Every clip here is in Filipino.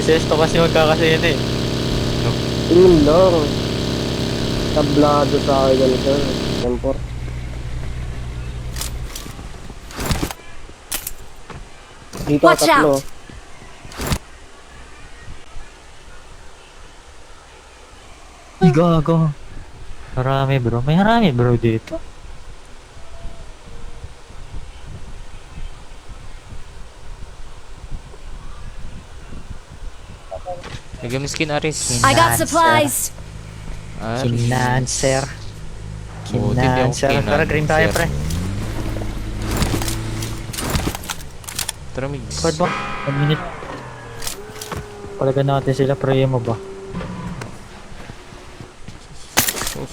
Sesto kasi magkakasina eh. Yun lang. Tablado sa akin ganito. Tempor. Dito Watch tatlo. out! Ay, gago. Marami bro. May harami bro dito. Lagyan mo skin, Aris. I got supplies! Kinancer. Buti di ako Kinancer. Tara, green tayo pre. Tara, Migs. Squad ba? 1 minute. Palagan natin sila pre mo ba? Sus.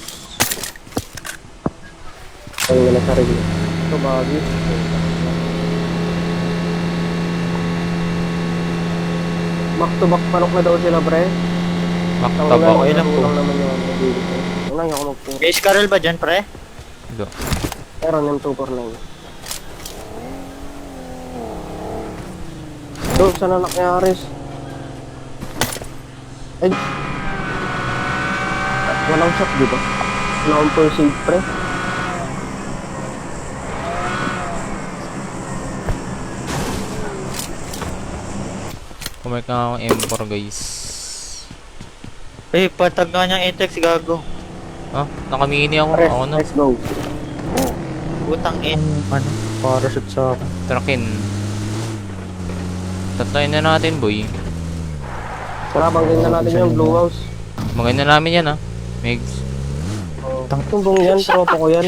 Ayun na sarili. Ito bagay. Back to back panok na daw sila, pre. Maktabak. Okay lang po. Lang naman yung nabili ko. Una yung ako magpunta. May Scarrel ba dyan pre? Do. Meron yung 249. Doon sa nanak ni Aris. Ay. Walang shot dito. Wala akong full save, pre. Kumain ka akong M4, guys. Eh, patag nga niyang Atex gago. Ah, nakamini ako. Pre, Ako na. let's go. Utang in, ano, parachute sa akin. Trakin. Tatlayin na natin, boy. Tara, bangin na natin yung blue house. Maganda namin yan, ha. Migs. Tumbong yan, tropa ko yan.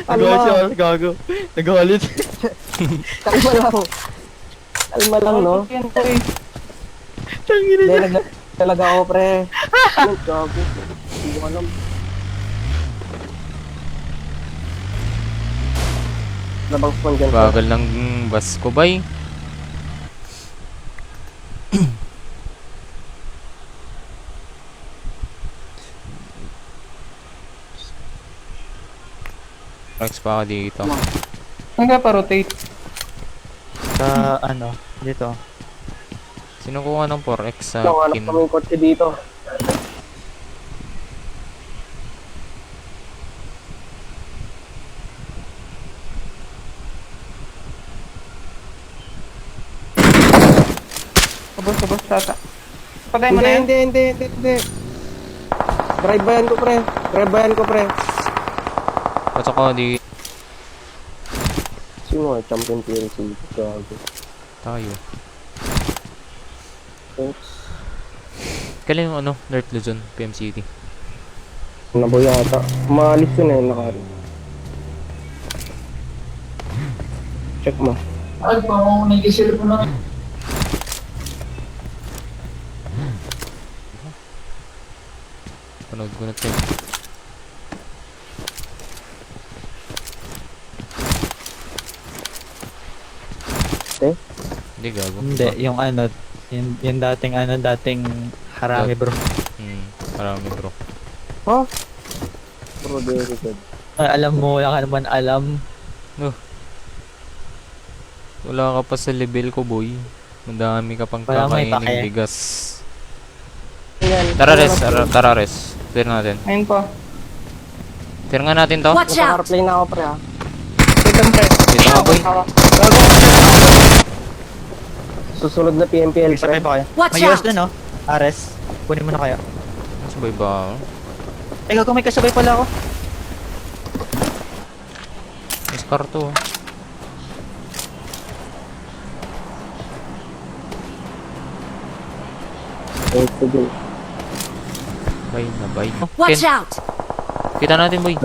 Nagalit siya, gago. Nagalit. Kalma lang. Kalma lang, no? Tangina Hindi, niya. talaga ako, pre. Ano, gago. Hindi ko alam. Nabang spawn dyan. Bagal ng bus ko, bay. Rex pa ako dito. Saan ka pa-rotate? Sa, ano, dito. Sino kuha ng 4X sa Nakuha kin? kami yung kotse dito. Kabos, tata. Patay mo na yan? Hindi. Drive bayan ko, pre. Ba't ako di Sino nga, champion PLC. Gago. tayo? Oops. Kailan yung ano, Nerf Luzon, PM City? Nabo yata. Maalis yun eh, nakari. Check mo. Ay, parang nag-isilip mo na. Panood ko na ito. Eh? Hindi, gago. Hindi, yung ano, yung dating harami bro. Marami, bro. Huh? Bro, very good. Ay, alam mo, wala ka naman alam. Wala ka pa sa level ko, boy. Madami ka pang Wala may kakainin pake. bigas. Ayan. Tara, res. Clear natin. Ayun po. Clear nga natin to. Watch Nasa out! carplay na ako, pre, ha. Wait lang, pre. Dito nga, boy. Susunod na PMPL, Sabay pre. pa kayo. Watch May US out! dun, no? Ares. Kunin mo na kaya. Sabay ba? Eh, gago, may kasabay pala ako. May scar to. Thanks to do. Bay na bay. Watch Ken, out! kita natin, boy.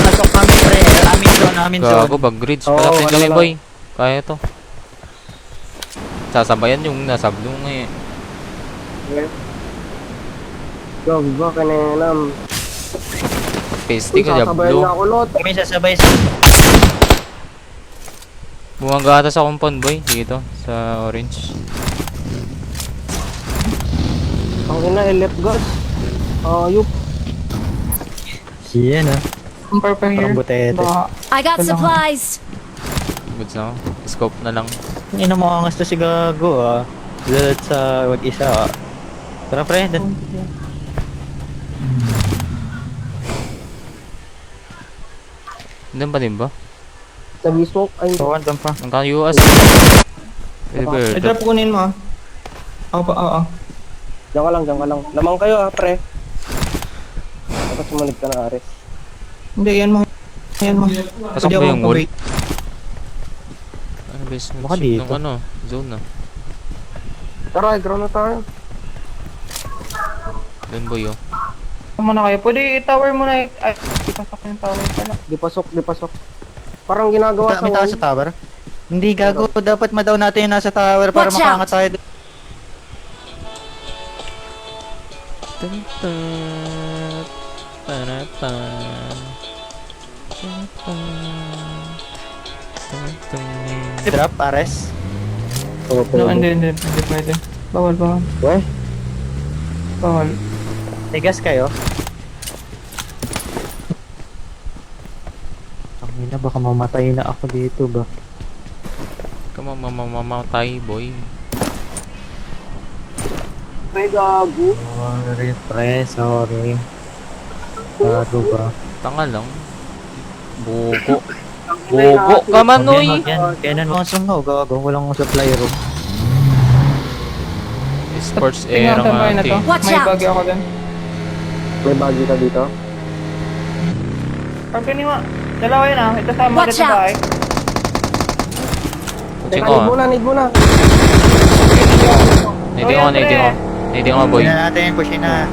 Nasok kami, pre. Amin zone. Gago, bag grids. Oo, Palapit ano kami, lang. boy. Kaya to. Sasabayan yung nasablong eh. Gago ba, kanenam. Pasty ka, Sasabayan jablo. na ako, lot. Kami sasabay sa... Bumagata sa compound, boy. Dito, sa orange. Ang ina, left gas. Ayup. Yan, no? Ang purple here. Parang butete. Baka I got Wala. supplies! Goods na ako. Scope na lang. Ina mo angas to si Gago Dahil sa mag-isa Tara pre, Doon pa din ba? Nag-smoke. Ay, Bawan doon pa. Ang US. Ay, drop kunin mo ah. Ako pa, oo. diyan ka lang. Lamang kayo pre. Dapat sumunod ka na, Ares. Hindi, yan mo. Yan mo. Pasok Hindi ba ako yung wall? mag-wait. Ano basement Baka ship dito. ng ano? Zone na. Tara, ground na tayo. Doon boy oh. Ano na kayo? Pwede i-tower mo na. Ay, ipasok yung tower pala. Di pasok. Parang ginagawa sa May taas wall. sa tower? Hindi Gago, dapat madaw natin yung nasa tower para Watch makaangat tayo. Dun, dun, pa-ra-pam. Dun, dun. Drop, Ares. Oo, No, pwede. hindi pwede. Bawal. Weh, Bawal. Tigas kayo. Ang ina, baka mamatay na ako dito ba? Mamamatay boy. may gago. Sorry, pre, sorry. Gago ba? Tanga lang. Buko. Buko ka man oy. Kailan mo sumaw, Gago, walang supply room. Sports Tingnan era natin ba nga na to? ate. Watch May out! bagay ako din. May bagi ka dito. Pagkani mo. Dalawa yun ah. Ito sa mga Watch sa out! bahay. Check Teka, ko need muna. Nading ko boy. Push na natin, push na.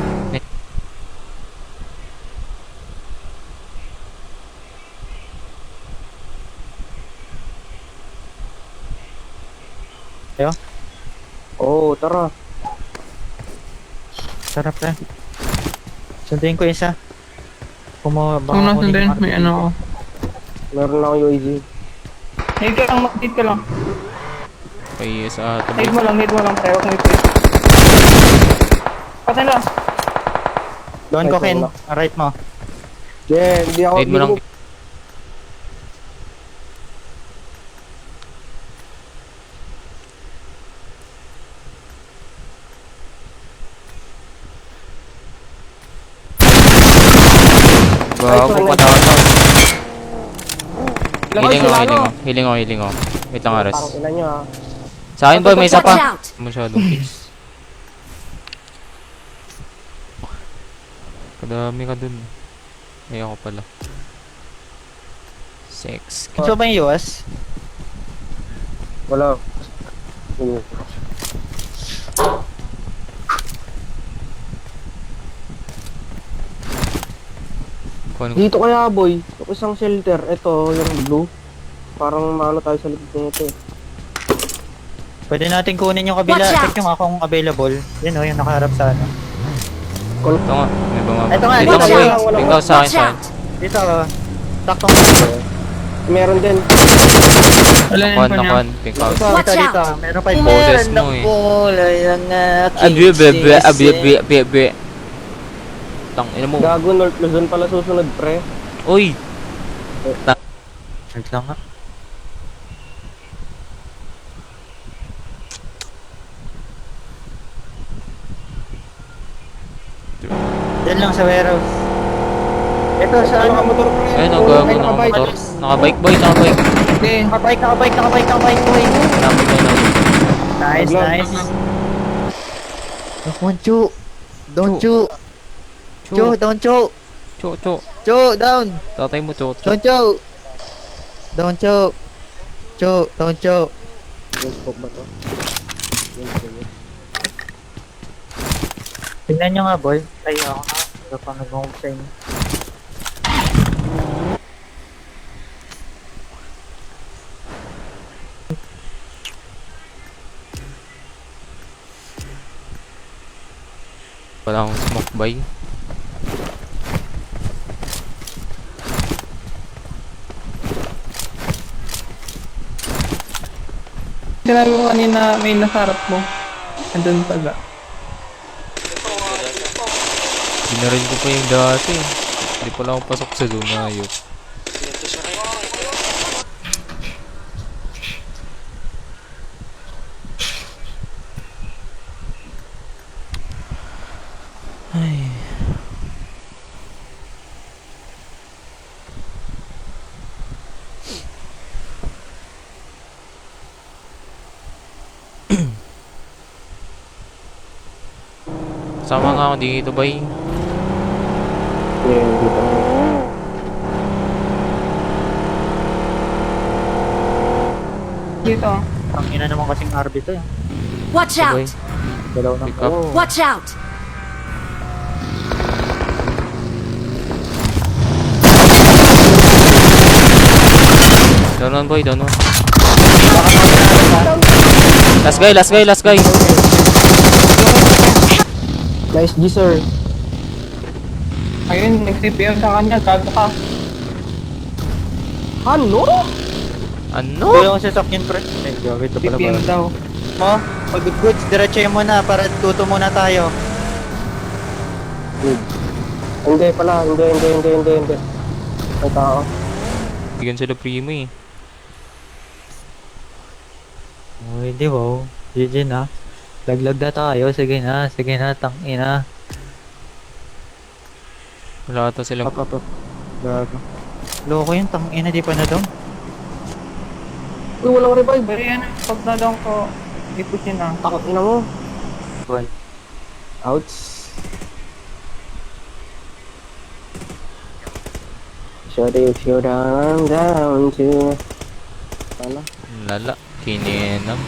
Ayo, Oo, tara. sarap pre. Sunduin ko isa. Kung nasan din, may ano ako. Meron lang UAV. Need ka lang, mag-need ka lang. Kaya sa ato Need boy. mo lang tayo. Huwag mo i-push. Patay lang. Doon ko, Ken. Right mo. Yeah, hindi ako. Need mo lang. Bago pa daw to. Healing ako. Wait lang Ares. Parang ina nyo ha. Sa akin boy, may isa Watch pa. out! Masyadong kills. Kadami ka dun. Ay ako pala. 6. So ba yung US? Wala. Dito kaya boy. Yung isang shelter. Ito, yung blue. Parang maano tayo sa likod nito eh. Pwede natin kunin yung kabila. Watch out! Check yung akong available. Yun o, yung nakaharap sa ano. Ito nga, may bumaba. Ito nga, Dito watch ka boy. out! Tingnan sa akin Watch sa akin. out! Dito, taktong Meron din. Wala na Nakuhan, info niya. nakuhan. Pink house. Dito, Watch out! dito. Meron pa Boses mo eh. kulay ang Abi. Tang ina mo. Gago, North Luzon pala susunod pre. Uy. Wait lang nga. Yan lang sa warehouse. Ito sa Ano ka ano? motor pre? Ayun, Oo, gago may na nakabike. motor. Nakabike boy, nakabike. Okay. Nakabike boy. Nakabike. Nice, Aglag. nice. Come on, Chu. Don't Chu. Chu, don't Chu. Cho. Chu, down. Tatay mo, cho. Don't Chu. Don't Chu. Chu, don't Chu. Yung scope ba to? Tingnan nyo nga, boy. Ay, ako nga. Wala pang nag-home sa inyo. Wala akong smoke bay. Sinabi mo kanina may nasarap mo. Andun pala. Ginarin ko pa yung dati. Hindi pala ako pasok sa zone na ayok. Sama nga ako dito, bay. Yeah, dito. Dito. Ang ina naman kasing RB to eh. Watch Sabay. out! Dalaw ng Pick up. Watch out! Down one, boy, down one. Last guy, last guy, last guy. Nice G, sir. Ayun, nag-CPM sa kanya. Gago ka. Ano? Ano? Dalaw akong sasakyan pre. Eh, gawin ito pala CPM ba? daw. Mo, pag goods, diretso mo na para tuto muna tayo. Good. Hindi pala, hindi. May tao. Bigyan sila primo eh. Oh, hindi wow. GG na. Laglag na tayo. Sige na, tangina. Wala ata silang... Up. Gago. Loko yun, tangina, di pa na doon. Uy, walang revive. Pero yan, pag na-down ko, ipusin na. Takot ina mo. Well, Ouch. Sorry if you're down, I'm down to... Ano? Lala. Kininam.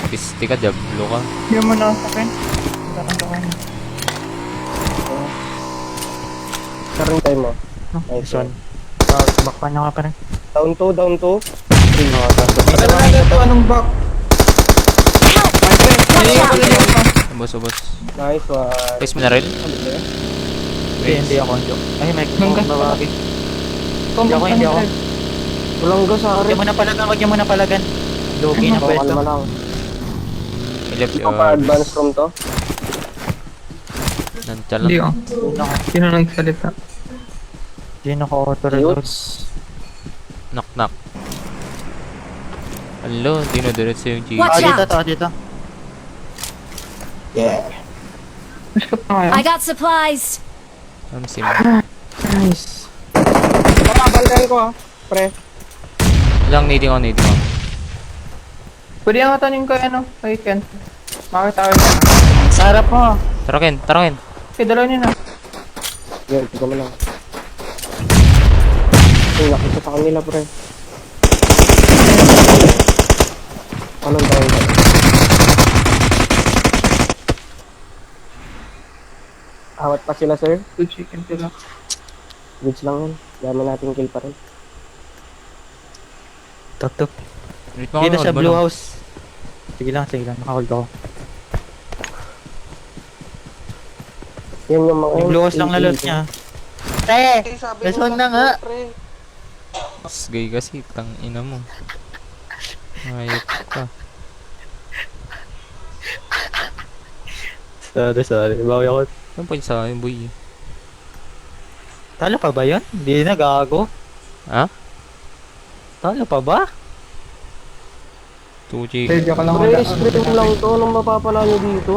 Pisti ka, jablo ka. Hindi mo na sa akin. Dakan. Karoon tayo mo. this one. Bakpan nyo nga pa rin. Down to. Ano na ito? Anong back? Watch out! Ubos. Nice one. Face mo na rin? Hindi ako. Ay, may Hanggang kumong babae. Hindi ako. Walang gas sa Huwag niyo muna palagan. Loki na pwesto. Kalma lang. Left Hindi ko pa advance room to. Nandiyan lang. Hindi oh. Sino nagsalita? Hindi naka-auto-reload. Youths. Knock. Hello, dinidiretso yung G. Watch out. Dito. Yeah. Push ka pa ngayon. I got supplies! Ang sim. Nice. Makabantayan ko pre. Lang, needing ako. Pwede nga tanin ko kay Ken. Makita ko yun. Sarap mo. Tara Ken. Okay, dalawa niyo na. Yan, tignan mo lang. Ay, nakita sa kanila pre. Anong down ba? Awat pa sila sir. Good chicken sila. Goods lang yan. Dami nating kill pa rin. Tuk. Wait mo Dito ako, sa ano ba blue lang? house. Sige lang. Nakahold ako. Yan yung mga... Yung blue house lang na loot niya. Respawn na nga. Mas gay kasi, tang ina mo. Ayop ka. Sorry. Bawi ako. Ano pa yun sa akin, boy? Talo pa ba yun? Hindi na, gago. Ha? Talo pa ba? 2G. Pwede ka lang Pre, wala. stream lang to. Anong mapapala nyo dito?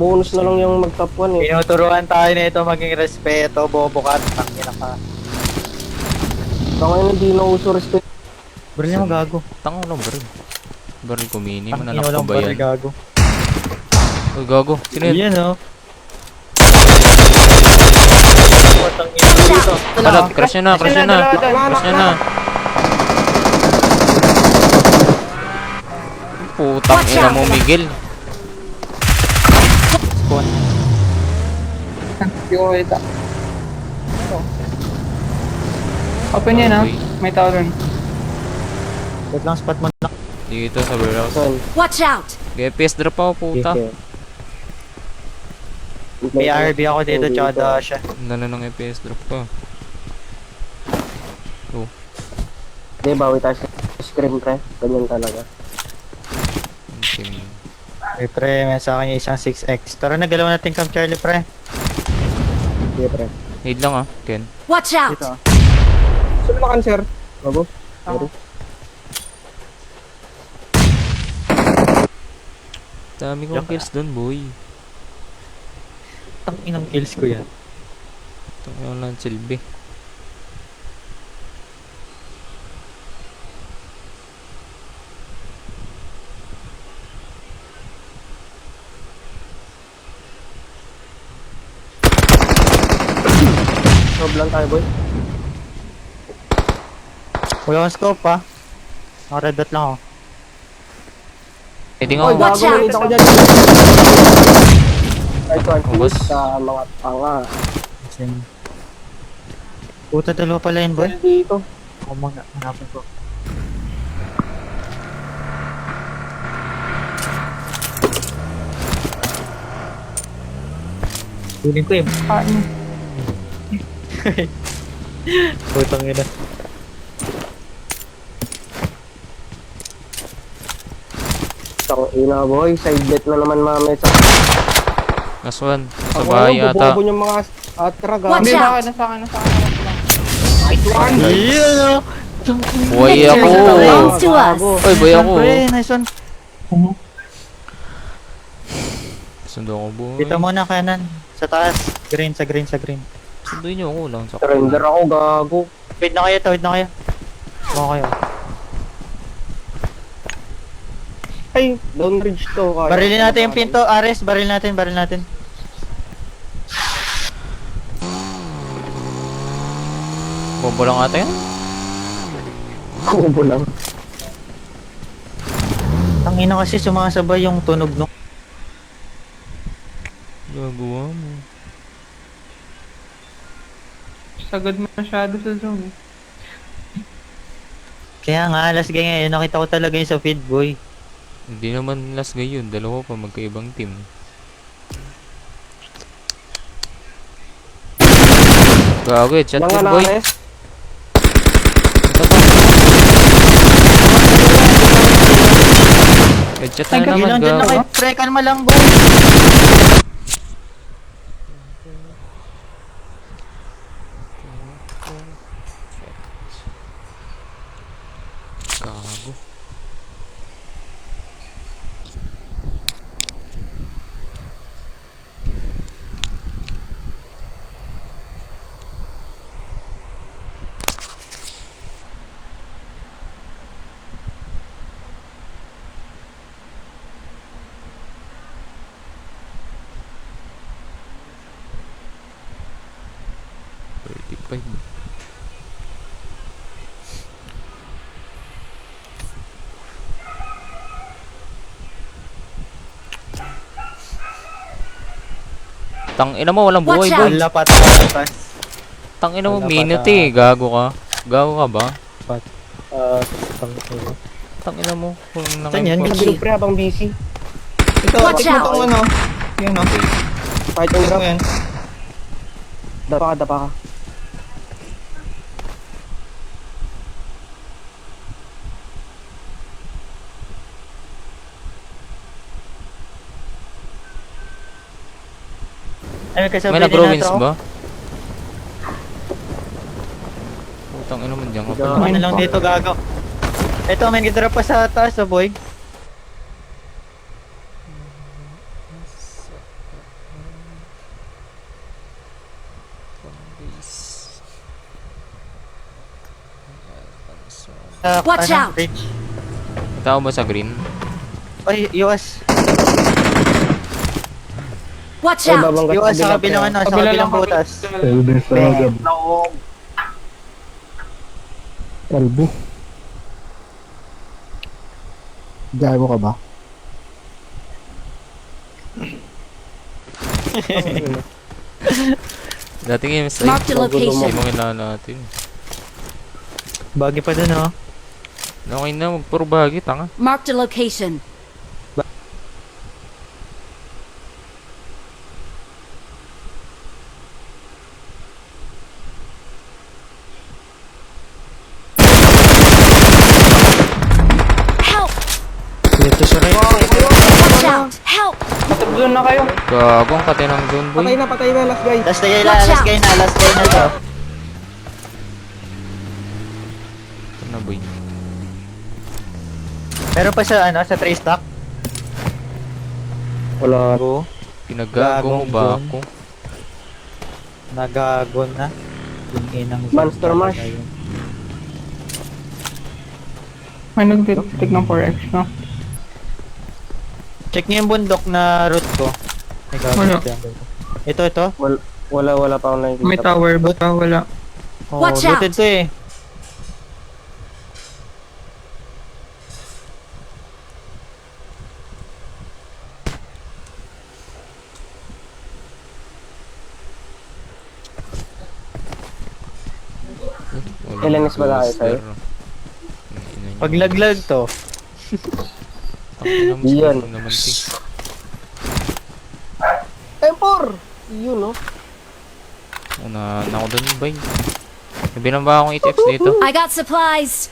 Bonus na lang yung mag-top 1 eh. Tinuturuan tayo na ito maging respeto, bobo ka, tangina ka. Baka yun hindi na uso respect. Baril mo gago. Tango lang, baril. Baril ko, mini. Tangina Mananak lang pa ba baril yan? gago. Uy, gago. Sino yun? Yan oh. Palag, crash nyo na. Crash nyo na. Putang ina mo, Miguel. Spawn. Hindi ko kita. Open yan ha. Okay. May tao rin. Wait lang, spot mo na. Dito sa warehouse. Saan? Watch out! GPS drop ako, puta. May RB ako dito, tsaka siya. Nala ng FPS drop ko. Hindi, bawi tayo sa screen pre. Ganyan talaga. Okay. May pre, may sa akin yung isang 6x. Tara na, galaw natin Camp Charlie pre. Sige pre. Need lang Ken. Watch out! Dito. Saan na cancer? Bago? Sorry. Dami kong kills dun, boy. Tanginang kills ko yan. Ito yung lang silbi. loob lang tayo, boy. Wala akong scope ha. Naka-red dot lang ako. Pwede nga Oy, ako. Watch gago, out. nanita ko dyan. Nice one, Ubos. sa mga tanga. Kasi... Puta, dalawa pala yun, boy. Dito. Ako mga hanapin ko. Tuling ko eh. Paano? Putang ina. Tang ina, boy. Side bet na naman mamaya sa... Last one. Sa Ako bahay ano, yata. bububon yung mga atra, gago. Watch Hindi, out. nasa akin. Nice one. Yeah! Buhay ako. Victory belongs to us. Oy, buhay ako. Pre, nice one. Sundo ako, boy. Dito muna kanan. Sa taas. Green, sa green, sa green. Sunduin niyo ako lang. Sa Surrender ako, gago. Wait na kayo, tawid na kayo. Oo kayo. Ay, down ridge to. Kaya. Barilin natin yung pinto, Ares. Baril natin, baril natin. Bombo lang ata yan. Kubo lang. Tangina kasi sumasabay yung tunog nung... Gagawa mo. Sagad masyado sa zone. Kaya nga, last game ngayon, nakita ko talaga yung sa feed, boy. Hindi naman last guy yun. Dalawa pa magkaibang team. Gago eh. Chat Mga yun, boy. nares. Ito pa. Headshot na naman. Ilan dyan na Gago. kayo, pre, kalma lang, boy. Gago. Thirty-five. Tangina mo, walang buhay, Watch boy. out. Wala pa, tapas. Tangina mo, Wala pa minute ta- eh. Gago ka. Gago ka ba? Tangina. Tangina mo. Kung Saan yan? nakipag- Bilog pre habang busy. Ito, Watch tikman out. tong ano. Yan o. Fight and Ito drop. yan. Dapa ka, dapa ka. Ay, may kasabay May din nag-Bruins natin ako. ba? Putang ina mo dyan ka Ikaw. pala. Ano lang dito, gago. Ito, may nagdrop pa sa taas, oh, boy. Watch out. Bridge. Tao ba sa green? Ay, US. Watch Ay, out. babanggat US sa kabila, kabilang pre. ano, sa Kabila kabilang lang kami. butas. Kalbo. Gago ka ba? Dating games ay Mark the location. hindi mo kailangan natin. Bagi pa dun, oh. Okay na, puro bahagi, tanga. Mark the location. Help! Dito sa right. Watch out! Help! Matag zone na kayo. Gagong katinang doon, boy. Patay na, last guy. Last guy na, Watch last out. guy na, last guy na to. Ito na, boy. Meron pa sa, ano, sa tray stock. Wala. Go. Pinagago mo Gagong ba doon. ako? Nagagon na. Yung inang Monster zone mash. talaga yun. May nag-take ng 4x na. Check niyo yung bundok na route ko. May Wala. gagawin dyan. Ito, ito. Wala pa akong nakikita. May tower ba? Wala. Oh, Watch out! looted to eh. Ilan is ba tayo sa'yo? Paglaglag to. Iyan. Naman, ti. Tempor! Yun, no? Una ako dun, bay. Nabilang ba akong ETX dito? I got supplies.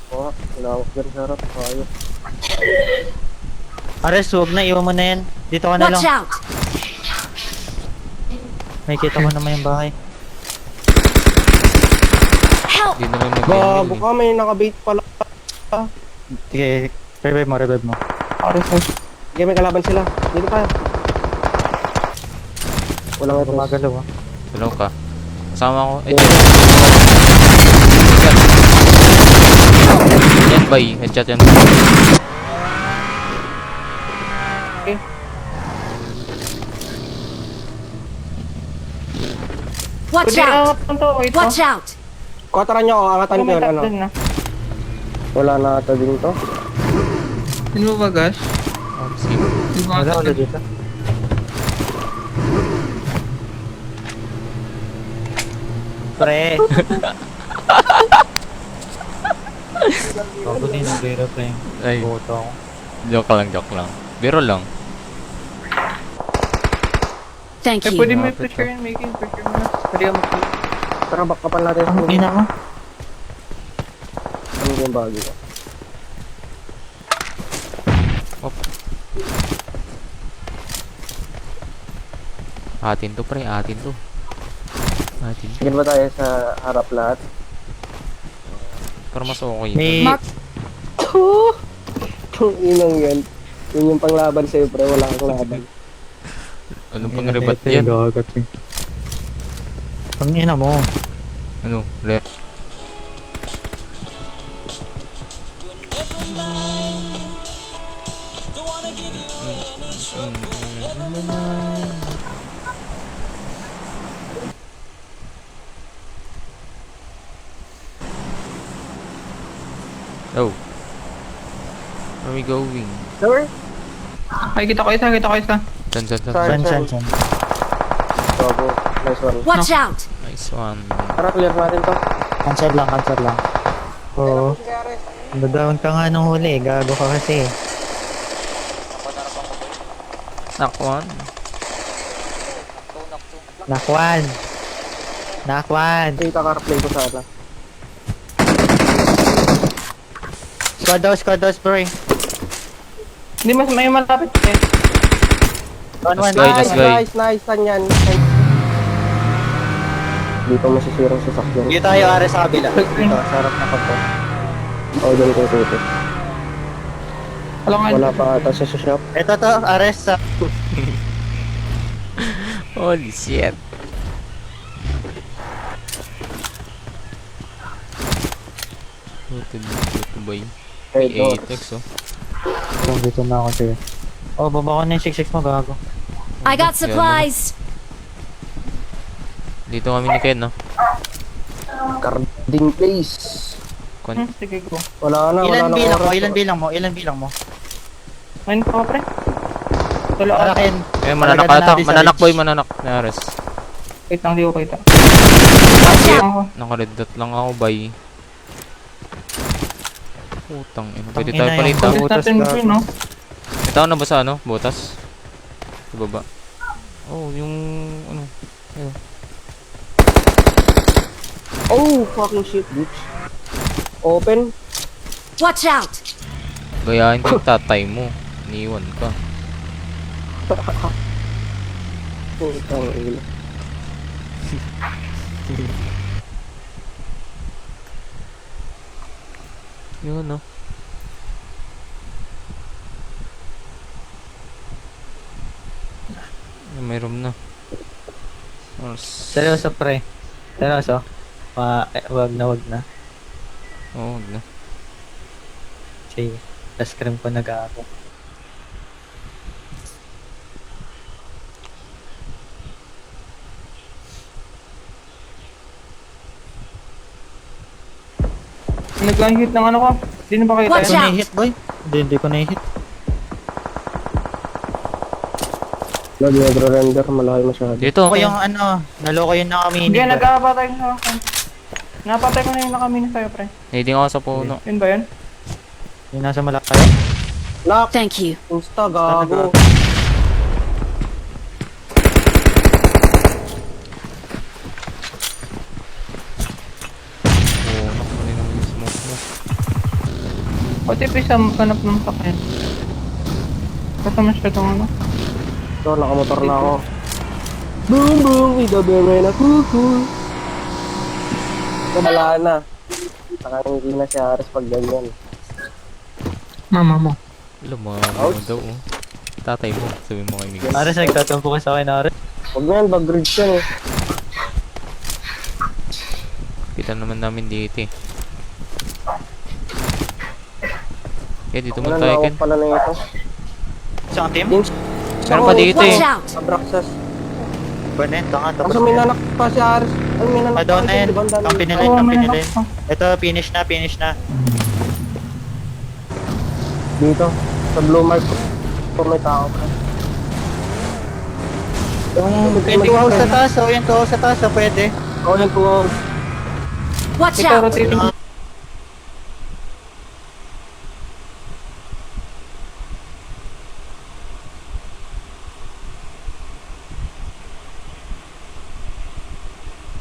Oo, tinawag dyan sa harap. Ayos. Ares, huwag na. Iwan mo na yan. Dito ka na Watch lang. out! May kita mo naman yung bahay. Help! Hindi na lang Bago nag-enemy. ka, may nakabait pala. Sige, revive mo. Ares mo. Sige, may kalaban sila. Dito tayo. Walang ito. Gumagalaw ah. Hello ka. Kasama ko. Eh, yan, bay. Headshot yan. Watch Pwede out! angat to. Wait, Watch out! Kwataran nyo ako, angatan ko yun. Ano? na. Wala na ata din to. Sino ba Gash? Sige. Wala ulit dito. Pre! Bago din ang aeroplane. Ay, Boto ako. joke lang. Biro lang. Thank Eh, you. pwede may pressure yan. Making pressure mo na. Pwede ka mag- Tara, back kapal natin. Ang ina mo. Ano yung bagay ko? Atin to, pre. Atin to. Atin. Sige ba tayo sa harap lahat? Pero mas okay. May... Mark- Kung inang yan. Yun yung panglaban sa'yo, pre. Wala kang laban. Anong pang rebat yan? Ang ina mo. Ano? Left. Oh. Where are we going? Sure? Ay, kita ko isa. San. Sorry. San. Bago. Nice one. Watch out! Nice one. Tara, clear natin to. Cancel lang. Oo. Down ka nga nung huli. Gago ka kasi. Nakwan. Nakwan. Kita ka-replay ko sana. Squad house, bro. Hindi mas may malapit eh. Let's go, let's go. Nice. Saan yan? Dito masisirang sasakyan. Dito tayo Ares sa kabila. Dito, sarap na pagpo. Oo, dyan ko dito. Alam nga. Wala pa ata siya sa shop. Ito to, Ares sa... Holy shit. Ito ba yun? Hey, May ATX oh. Dito na ako sige. Oh, baba ko na yung 6-6 mo, gago. I got supplies. Dito kami ni Ken no? Carding place. Sige ko. Wala na, Ilan wala na bilang mo? oras. Ilan bilang mo? Main pa pre. Tulo Para ako. Ken. Eh, mananak Talaga ata. natin sa Mananak reach. boy, mananak. Nares. Wait lang, di ko kita. Ako. Naka-red dot lang ako, bay. Putang ina. Pwede Tangina tayo yung palita. pag- Butas natin gago. bro, no? May tao na ba sa ano? Butas? Sa baba. Oh, yung ano. Ayun. Oh, fucking shit, bitch. Open. Watch out! Gayahin ko yung tatay mo. Iniwan ka. Putang ina. Yun no. May room na. Seryoso, pre. Seryoso. Wag na, wag na. Oo, wag na. Sige, last cream ko nag-aako. Nag-hit ng ano ko. Hindi na ba kayo Watch tayo? out. Na-hit, boy. Hindi ko na-hit. Lagi nagre-render, malaki masyado. Dito, Ako yung ano, naloko yung nakamini. Hindi, nag-aapatay ko sa akin. Napatay ko na yung nakamini sa'yo, pre. nading ako sa puno. Yun ba yun? Yung nasa malaki. Lock! Thank you. Insta, gago. Oo, nakunin naman yung smoke mo. Pati pisa hanap ng sakyan. Kasama siya itong ano. Ito, nakamotor na ako. Boom, boom, idabere na kuku. Ito, wala na. Nakangiti na si Ares pag ganyan. Mama mo. Lumama mo daw, oh. Tatay mo, sabi mo kay Miguel. Ares, nagtatampo ka sa akin, Ares. Huwag na yan, bag-bridge yan eh. Kita naman namin dito eh. Eh, dito mo Wala tayo, na Ken. ako pala na ito. Isang team? Yung Meron pa dito Watch eh. out. Abraxas. Bane, tanga. Tapos Kaso may nanak pa si Ares. Ay, may nanak down na yan. Di ba ang dami? Kampi nila Oo, yun, kampi may nila knock yun. pa. Ito, finish na, finish na. Dito, sa blue mark. Kung may tao pa. Yung 2 house sa taas, oh. Yung 2 house sa taas, oh. Pwede. Oo, yung tuwa. Watch Ito, out. rotating.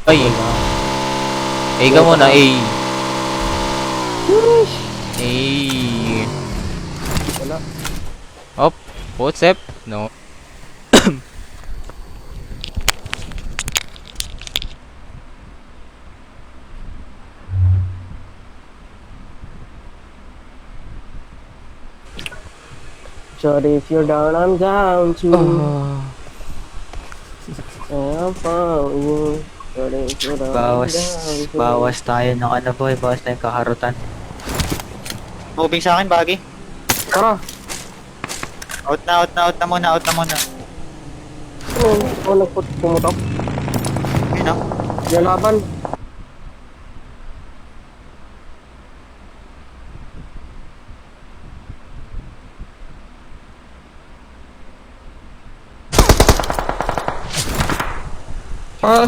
Ay! A ka muna, A. A. Wala. Hop. Footstep. No. Sorry if you're down, I'm down too. Ah. I'm found you. Sorry if you're down, Bawas, I'm down too. bawas tayo ng ano, boy. Bawas tayo kakarutan. Moving sa akin, bagay. Tara. Out na, out na, out na muna, out na muna. Ano? Ako pumutok. Yun, oh. Yung laban.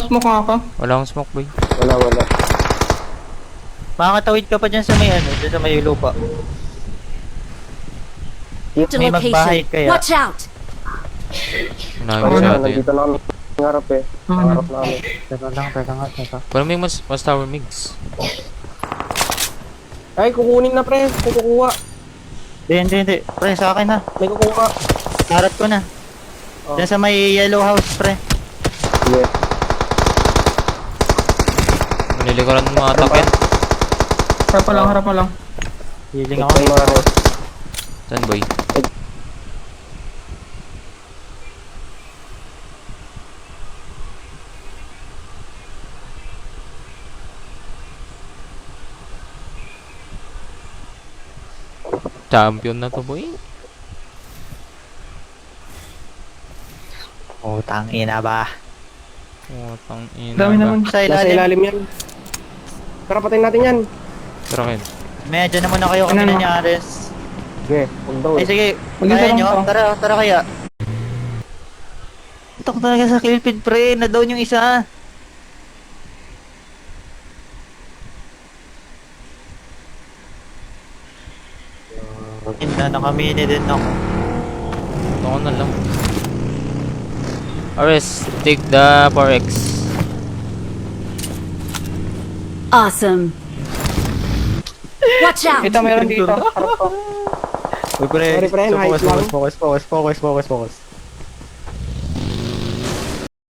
Smoke nga ako. Wala akong smoke, boy. Wala, wala. Makakatawid ka pa dyan sa may ano, dyan sa may lupa. To May magbahay location. kaya. Watch out. Unahin Ano mo na, siya ito yun. nandito na kami. Ngarap eh. Ngarap namin. Teka nga, teka. Parang may mas tower mix. Ay, kukunin na pre. May kukuha. Hindi. Pre, sa akin na. May kukuha. Harap ko na. Oh. Dyan sa may yellow house, pre. Yeah. Manilikuran ng mga attack yan. Harap pa lang, harap pa lang. Healing ako. Ay, mga res. Saan, boy? Champion na to, boy. Utang ina ba? Oh, tang ina Dami ba? naman. Sa Nasa ilalim. ilalim yan. Tara, patayin natin yan. Tara, Ken. Medyo na muna kayo kami Ano, na no? ni Ares. Sige, huwag daw Ay eh. sige, Mag-isa kaya lang nyo. to. Tara kaya. Ito talaga sa kill feed, pre. Na-down yung isa. Na nakamini din ako. Ako na lang. Ares, take the 4x. Awesome. Watch out. Ito, meron dito. Harap pa. Uy, pre. Sorry, pre, So, nice lang. focus.